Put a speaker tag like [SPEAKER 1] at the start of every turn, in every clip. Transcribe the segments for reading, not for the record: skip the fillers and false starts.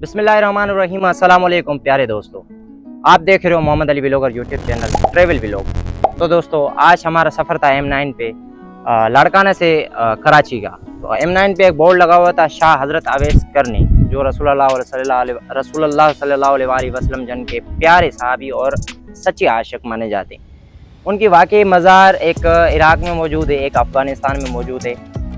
[SPEAKER 1] बिस्मिल्लाहिर्रहमानिर्रहीम। अस्सलाम वालेकुम प्यारे दोस्तों, आप देख रहे हो Mohammad Ali vlogger YouTube channel travel vlog. तो दोस्तों आज हमारा सफ़र था M9 पे लाड़काना से कराची का। तो M9 पे एक बोर्ड लगा हुआ था शाह हज़रत अवैस करनी, जो रसूलुल्लाह सल्लल्लाहु अलैहि वसल्लम जन के प्यारे सहाबी और सच्चे आशिक माने जाते हैं। उनकी वाकई मज़ार एक इराक़ में मौजूद है, एक अफ़गानिस्तान में मौजूद है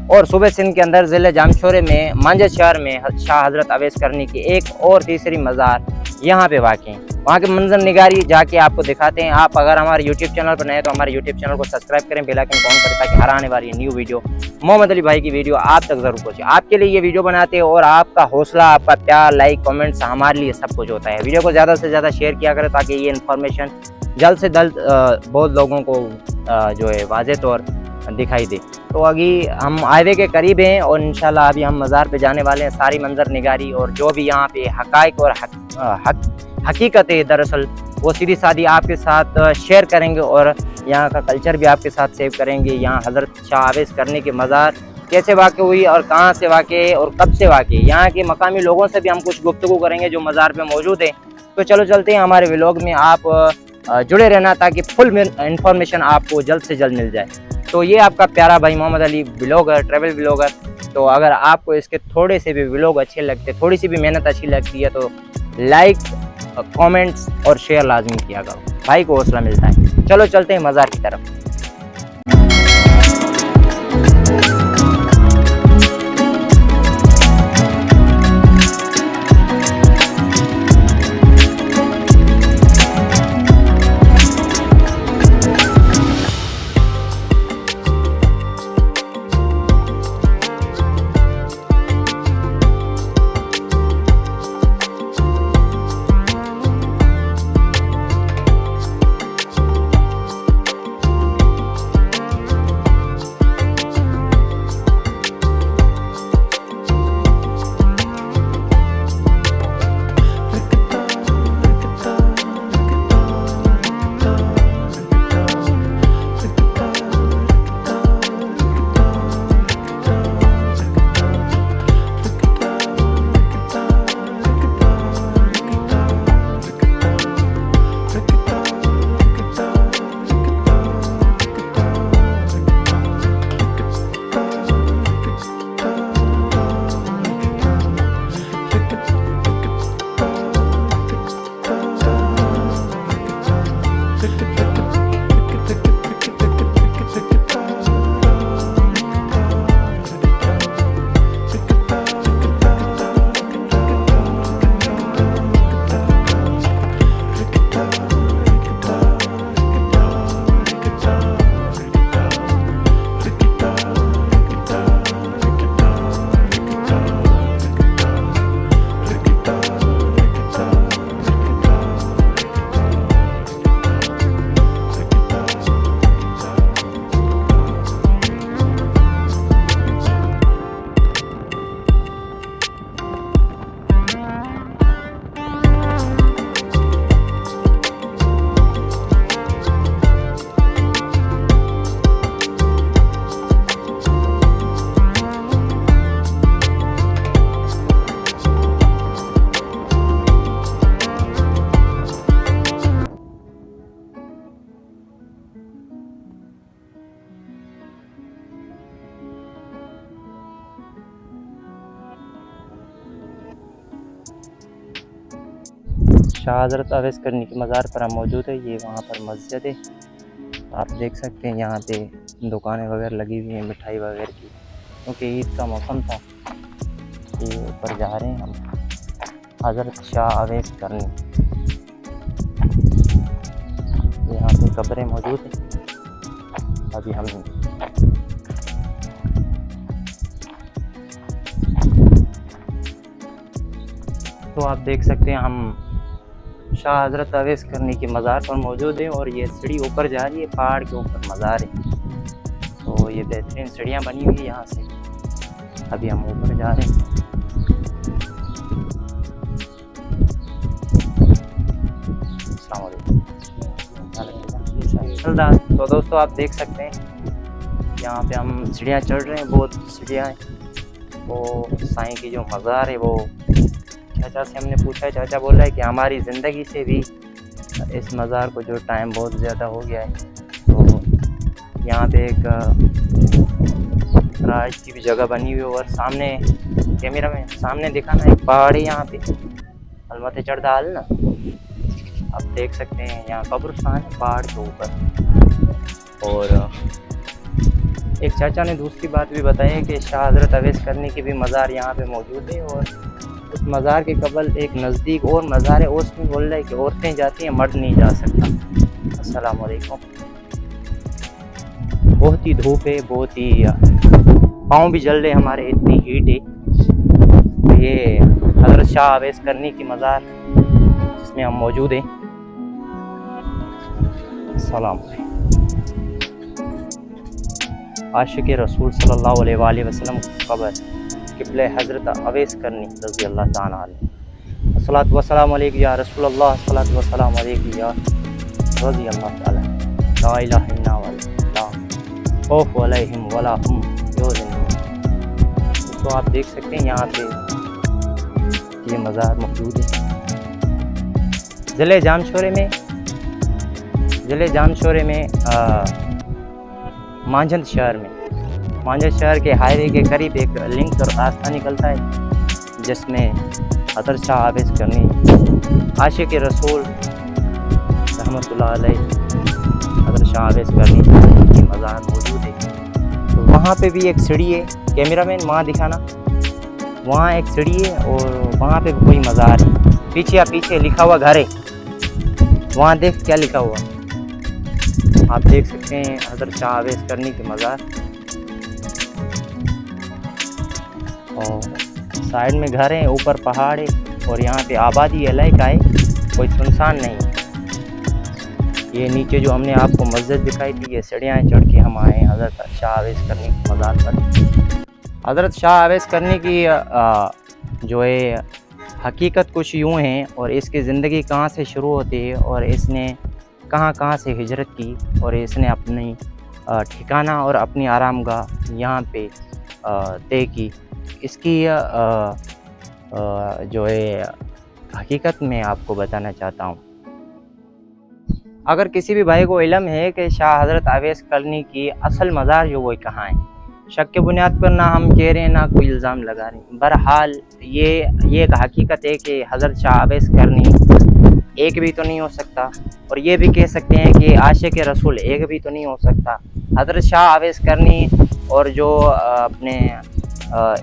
[SPEAKER 1] और सूबे सिंध के अंदर ज़िले जामशोरे में मांझा शहर में शाह हज़रत अवैस करनी की एक और तीसरी मज़ार यहाँ पे वाक़ई है। वहाँ की मंजर निगारी जाके आपको दिखाते हैं। आप अगर हमारे यूट्यूब चैनल पर नए हैं तो हमारे यूट्यूब चैनल को सब्सक्राइब करें, बेल आइकन ऑन करें ताकि हर आने वाली न्यू वीडियो मोहम्मद अली भाई की वीडियो आप तक ज़रूर पहुँचे। आपके लिए ये वीडियो बनाते हैं और आपका हौसला, आपका प्यार, लाइक, कमेंट्स हमारे लिए सब कुछ होता है। वीडियो को ज़्यादा से ज़्यादा शेयर किया करें ताकि ये इन्फॉर्मेशन जल्द से जल्द बहुत लोगों को जो है वाज़े तौर दिखाई दे। तो अभी हम हाईवे के करीब हैं और इंशाल्लाह अभी हम मज़ार पे जाने वाले हैं। सारी मंजर निगारी और जो भी यहाँ पे हक़ाइक़ और हकीकत है दरअसल वो सीधी सादी आपके साथ शेयर करेंगे और यहाँ का कल्चर भी आपके साथ सेव करेंगे। यहाँ हज़रत शाह अवैस करनी की मज़ार कैसे वाक़ई हुई और कहाँ से वाक़ई और कब से वाक़ई, यहाँ के मकामी लोगों से भी हम कुछ गुफ्तगू करेंगे जो मज़ार पे मौजूद है। तो चलो चलते हैं हमारे व्लॉग में, आप जुड़े रहना ताकि फुल इंफॉर्मेशन आपको जल्द से जल्द मिल जाए। तो ये आपका प्यारा भाई Mohammad Ali vlogger, travel vlogger. तो अगर आपको इसके थोड़े से भी व्लॉग अच्छे लगते, थोड़ी सी भी मेहनत अच्छी लगती है तो लाइक, कमेंट्स और शेयर लाजमी किया करो, भाई को हौसला मिलता है। चलो चलते हैं मज़ार की तरफ। शाह हज़रत अवैस करनी की मज़ार पर हम मौजूद है। ये वहाँ पर मस्जिद है, आप देख सकते हैं। यहाँ पे दुकानें वगैरह लगी हुई हैं मिठाई वगैरह की, क्योंकि ईद का मौसम था। ये ऊपर जा रहे हैं हम, हज़रत शाह अवैस करनी, यहाँ पे कब्रें मौजूद हैं। अभी हम तो आप देख सकते हैं हम शाह हज़रत अवैस करनी की मज़ार पर मौजूद है और ये सीढ़ी ऊपर जा रही है, पहाड़ के ऊपर मज़ार है। तो ये बेहतरीन सीढ़ियाँ बनी हुई है यहाँ से। अभी हम ऊपर जा रहे हैं। अस्सलाम वालेकुम। तो दोस्तों आप देख सकते हैं यहाँ पे हम सीढ़ियाँ चढ़ रहे हैं, बहुत सीढ़ियाँ हैं। वो साईं की जो मज़ार है वो क्या चाचा से हमने पूछा है, चाचा बोल रहा है कि हमारी ज़िंदगी से भी इस मज़ार को जो टाइम बहुत ज़्यादा हो गया है, तो यहाँ पे एक राज की भी जगह बनी हुई है। और सामने कैमरा में सामने दिखा ना, एक पहाड़ है यहाँ पे, अलमते चढ़दा हाल ना, आप देख सकते हैं यहाँ कब्रिस्तान है पहाड़ के ऊपर। और एक चाचा ने दूसरी बात भी बताई है कि शाह हज़रत अवैस करनी की भी मज़ार यहाँ पे मौजूद है, और उस मज़ार के कबल एक नज़दीक और मज़ार है, उसमें बोल रहा है कि औरतें जाती हैं, मर्द नहीं जा सकता। अस्सलाम वालेकुम। बहुत ही धूप है, बहुत ही पाँव भी जल रहे हमारे, इतनी हीट है। तो ये हज़रत शाह अवैस करनी की मज़ार जिसमें हम मौजूद हैं। सलाम। आशिक़ रसूल सल्लल्लाहु अलैहि वसल्लम क़ब्र क़िबला हज़रत अवैस करनी रज़ी अल्लाह ताला अन्हु। अस्सलातु वस्सलामु अलैका या रसूल अल्लाह, अस्सलातु वस्सलामु अलैका या रज़ी अल्लाह ताला। ला इलाहा इल्लल्लाह खौफ अलैहिम वला हुम यहज़नून। तो आप देख सकते हैं यहाँ पे ये मज़ार मौजूद है ज़िले जामशोरे में मांझंद शहर के हाईवे के करीब एक लिंक और रास्ता निकलता है जिसमें हज़रत शाह अवैस करनी आशिक़ रसूल रहमतुल्लाह अलैह हज़रत शाह अवैस करनी की मज़ार मौजूद है। तो वहाँ पे भी एक सीढ़ी है, कैमरामैन वहाँ दिखाना, वहाँ एक सीढ़ी है और वहाँ पे भी कोई मज़ार है। पीछे लिखा हुआ घर है, वहाँ देख क्या लिखा हुआ, आप देख सकते हैं हज़रत शाह अवैस करनी की मज़ार। और साइड में घर है, ऊपर पहाड़ है, और यहाँ पे आबादी इलाका है, कोई सुनसान नहीं है। ये नीचे जो हमने आपको मस्जिद दिखाई थी, ये सीढ़ियाँ चढ़ के हम आए हज़रत शाह अवैस करनी की मज़ार पर। हज़रत शाह अवैस करनी की जो है हकीकत कुछ यूँ है, और इसकी ज़िंदगी कहाँ से शुरू होती है और इसने कहाँ से हिजरत की, और इसने अपनी ठिकाना और अपनी आरामगाह यहाँ पे तय की, इसकी जो है हकीकत में आपको बताना चाहता हूँ। अगर किसी भी भाई को इल्म है कि शाह हज़रत अवैस करनी की असल मज़ार जो वो कहाँ है, शक के बुनियाद पर ना हम कह रहे हैं ना कोई इल्ज़ाम लगा रहे हैं, बहरहाल ये एक हकीकत है कि हज़रत शाह अवैस करनी एक भी तो नहीं हो सकता, और ये भी कह सकते हैं कि आशिक़ रसूल एक भी तो नहीं हो सकता। हज़रत शाह अवैस करनी और जो अपने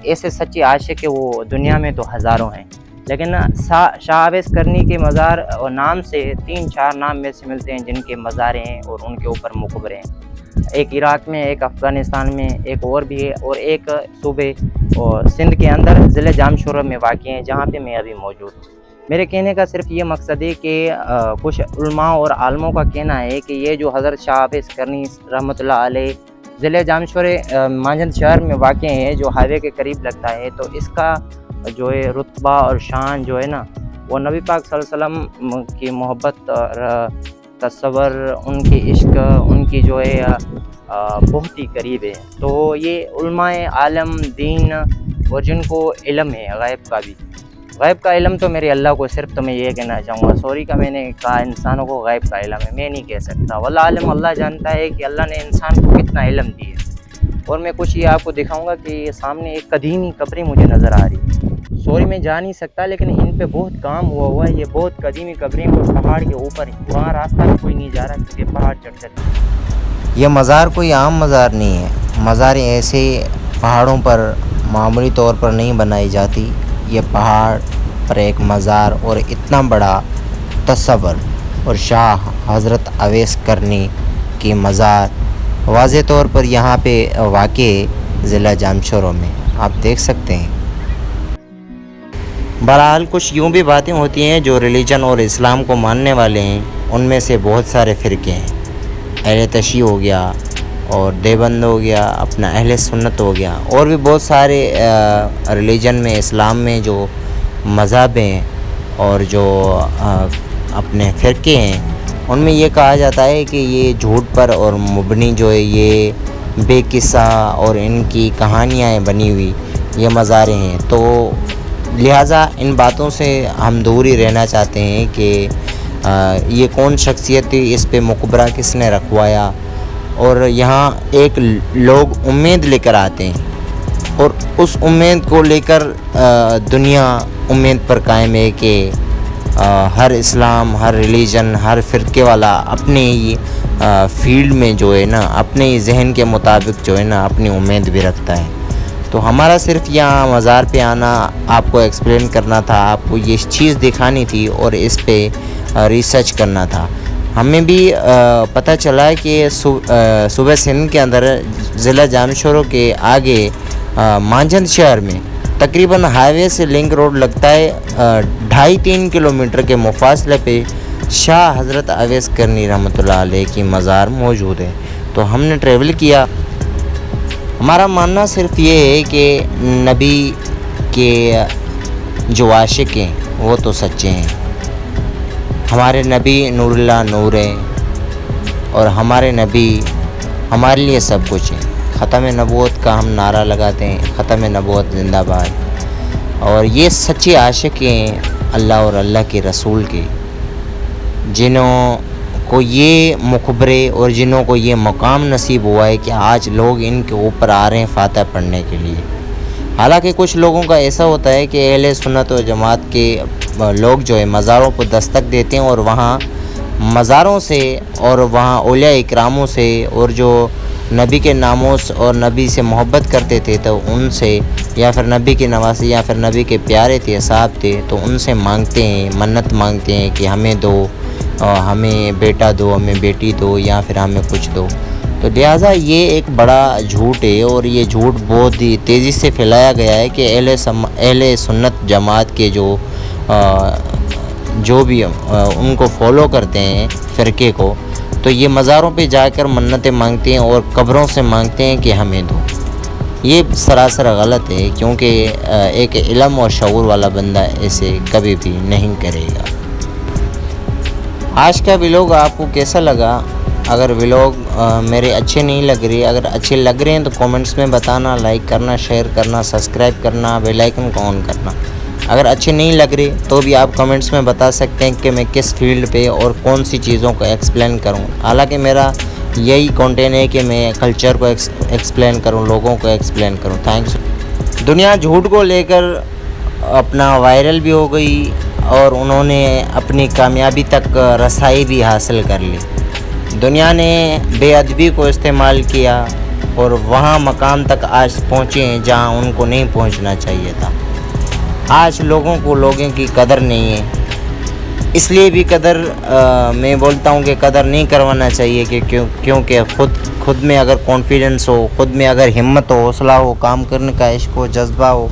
[SPEAKER 1] ऐसे सच्चे आशिक़ है वो दुनिया में तो हज़ारों हैं, लेकिन शाह अवैस करनी के मज़ार और नाम से 3-4 नाम में से मिलते हैं जिनके मज़ारें हैं और उनके ऊपर मुक़बरे हैं। एक इराक़ में, एक अफ़गानिस्तान में, एक और भी है, और एक सूबे और सिंध के अंदर ज़िले जामशोरा में वाक़ हैं जहाँ पे मैं अभी मौजूद हूँ। मेरे कहने का सिर्फ ये मकसद है कि कुछ उलमा और आलमों का कहना है कि ये जो हज़रत शाह अवैस करनी रहमतुल्लाह अलैह ज़िले जामशोरे मांझंद शहर में वाक़ है, जो हाईवे के करीब लगता है, तो इसका जो है रुतबा और शान जो है ना, वो नबी पाक सल्लल्लाहु अलैहि वसल्लम की मोहब्बत और तसव्वुर, उनकी इश्क, उनकी जो है बहुत ही करीब है। तो ये उलमाए आलम दीन और जिनको इल्म है गैब का इल्म तो मेरे अल्लाह को, सिर्फ तो मैं ये कहना चाहूँगा, सॉरी का मैंने कहा इंसानों को गैब का इल्म है, मैं नहीं कह सकता। वल्लाह आलम, अल्लाह जानता है कि अल्लाह ने इंसान को कितना इल्म दिया है। और मैं कुछ ये आपको दिखाऊंगा कि सामने एक कदीमी कब्रें मुझे नज़र आ रही है, सॉरी मैं जा नहीं सकता, लेकिन इन पे बहुत काम हुआ है। ये बहुत कदीमी कब्रें और पहाड़ के ऊपर है, वहाँ रास्ता भी कोई नहीं जा रहा क्योंकि पहाड़ चढ़।
[SPEAKER 2] यह मज़ार कोई आम मज़ार नहीं है। मज़ारें ऐसे पहाड़ों पर मामूली तौर पर नहीं बनाई जाती। ये पहाड़ पर एक मज़ार और इतना बड़ा तसव्वुर और शाह हज़रत अवैस करनी की मज़ार वाज़े तौर पर यहाँ पे वाक़े ज़िला जामशोरों में आप देख सकते हैं। बहरहाल कुछ यूँ भी बातें होती हैं जो रिलीजन और इस्लाम को मानने वाले हैं, उनमें से बहुत सारे फ़िरके हैं। अहले तशी हो गया और देवबंद हो गया, अपना अहले सुन्नत हो गया, और भी बहुत सारे रिलीजन में, इस्लाम में जो मज़हब हैं और जो अपने फ़िरके हैं, उनमें ये कहा जाता है कि ये झूठ पर और मुबनी जो है ये बेकिस्सा और इनकी कहानियाँ बनी हुई ये मज़ारें हैं। तो लिहाजा इन बातों से हम दूर ही रहना चाहते हैं कि ये कौन शख्सियत थी, इस पे मुकबरा किसने रखवाया। और यहाँ एक लोग उम्मीद लेकर आते हैं और उस उम्मीद को लेकर दुनिया उम्मीद पर कायम है कि हर इस्लाम, हर रिलीजन, हर फ़िरके वाला अपने ही फील्ड में जो है ना, अपने ही जहन के मुताबिक जो है ना अपनी उम्मीद भी रखता है। तो हमारा सिर्फ यहाँ मज़ार पे आना आपको एक्सप्लेन करना था, आपको ये चीज़ दिखानी थी और इस पे रिसर्च करना था। हमें भी पता चला कि सुबह सिंध के अंदर ज़िला जानशोरों के आगे मांझंद शहर में तकरीबन हाईवे से लिंक रोड लगता है, 2.5-3 किलोमीटर के मुफासले पे शाह हज़रत अवैस करनी रहमतुल्लाह अलैह की मज़ार मौजूद है। तो हमने ट्रैवल किया। हमारा मानना सिर्फ ये है कि नबी के जो आशिक हैं वो तो सच्चे हैं। हमारे नबी नूरुल्लाह नूर हैं और हमारे नबी हमारे लिए सब कुछ है। ख़त्म नबूवत का हम नारा लगाते हैं, ख़त्म नबूवत जिंदाबाद। और ये सच्चे आशिक हैं अल्लाह और अल्लाह के रसूल के, जिन्हों को ये मुखबरे और जिन्हों को ये मकाम नसीब हुआ है कि आज लोग इनके ऊपर आ रहे हैं फातह पढ़ने के लिए। हालांकि कुछ लोगों का ऐसा होता है कि अहले सुन्नत व जमात के लोग जो है मज़ारों पर दस्तक देते हैं और वहाँ मज़ारों से और वहाँ औलिया इकरामों से और जो नबी के नामोस और नबी से मोहब्बत करते थे तो उनसे, या फिर नबी के नवासी या फिर नबी के प्यारे थे, साहब थे, तो उनसे मांगते हैं, मन्नत मांगते हैं कि हमें दो, हमें बेटा दो, हमें बेटी दो, या फिर हमें कुछ दो। तो लिहाजा ये एक बड़ा झूठ है और ये झूठ बहुत ही तेज़ी से फैलाया गया है कि अहले सुन्नत जमात के जो भी उनको फॉलो करते हैं फ़िरके को, तो ये मज़ारों पे जाकर मन्नतें मांगते हैं और कब्रों से मांगते हैं कि हमें दो। ये सरासर गलत है, क्योंकि एक इल्म और शऊर वाला बंदा ऐसे कभी भी नहीं करेगा। आज का व्लॉग आपको कैसा लगा? अगर व्लॉग मेरे अच्छे नहीं लग रहे, अगर अच्छे लग रहे हैं तो कमेंट्स में बताना, लाइक करना, शेयर करना, सब्सक्राइब करना, बेल आइकन को ऑन करना। अगर अच्छे नहीं लग रहे तो भी आप कमेंट्स में बता सकते हैं कि मैं किस फील्ड पे और कौन सी चीज़ों को एक्सप्लेन करूं। हालांकि मेरा यही कंटेंट है कि मैं कल्चर को एक्सप्लेन करूं, लोगों को एक्सप्लेन करूं। थैंक्स। दुनिया झूठ को लेकर अपना वायरल भी हो गई और उन्होंने अपनी कामयाबी तक रसाई भी हासिल कर ली। दुनिया ने बेअदबी को इस्तेमाल किया और वहाँ मकाम तक आज पहुँचे हैं जहाँ उनको नहीं पहुँचना चाहिए था। आज लोगों को लोगों की कदर नहीं है, इसलिए भी कदर मैं बोलता हूँ कि कदर नहीं करवाना चाहिए कि क्योंकि खुद में अगर कॉन्फिडेंस हो, खुद में अगर हिम्मत हो, हौसला हो, काम करने का इश्क हो, जज्बा हो,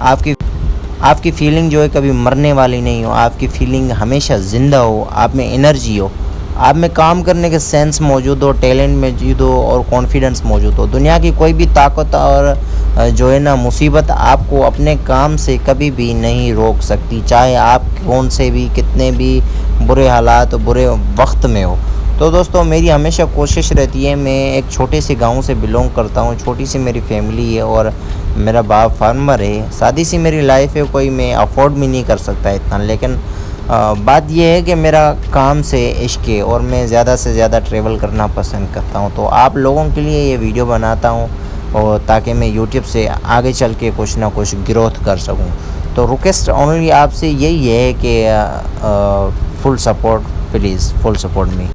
[SPEAKER 2] आपकी फीलिंग जो है कभी मरने वाली नहीं हो, आपकी फीलिंग हमेशा ज़िंदा हो, आप में एनर्जी हो, आप में काम करने के सेंस मौजूद हो, टैलेंट मौजूद हो और कॉन्फिडेंस मौजूद हो। दुनिया की कोई भी ताकत और जो है ना मुसीबत आपको अपने काम से कभी भी नहीं रोक सकती, चाहे आप कौन से भी कितने भी बुरे हालात, बुरे वक्त में हो। तो दोस्तों मेरी हमेशा कोशिश रहती है, मैं एक छोटे से गांव से बिलोंग करता हूं, छोटी सी मेरी फैमिली है और मेरा बाप फार्मर है, सादी सी मेरी लाइफ है, कोई मैं अफोर्ड भी नहीं कर सकता इतना। लेकिन बात यह है कि मेरा काम से इश्क है और मैं ज़्यादा से ज़्यादा ट्रैवल करना पसंद करता हूं। तो आप लोगों के लिए ये वीडियो बनाता हूं और ताकि मैं यूट्यूब से आगे चल के कुछ ना कुछ ग्रोथ कर सकूं। तो रिक्वेस्ट ओनली आपसे यही है कि full support, please full support me.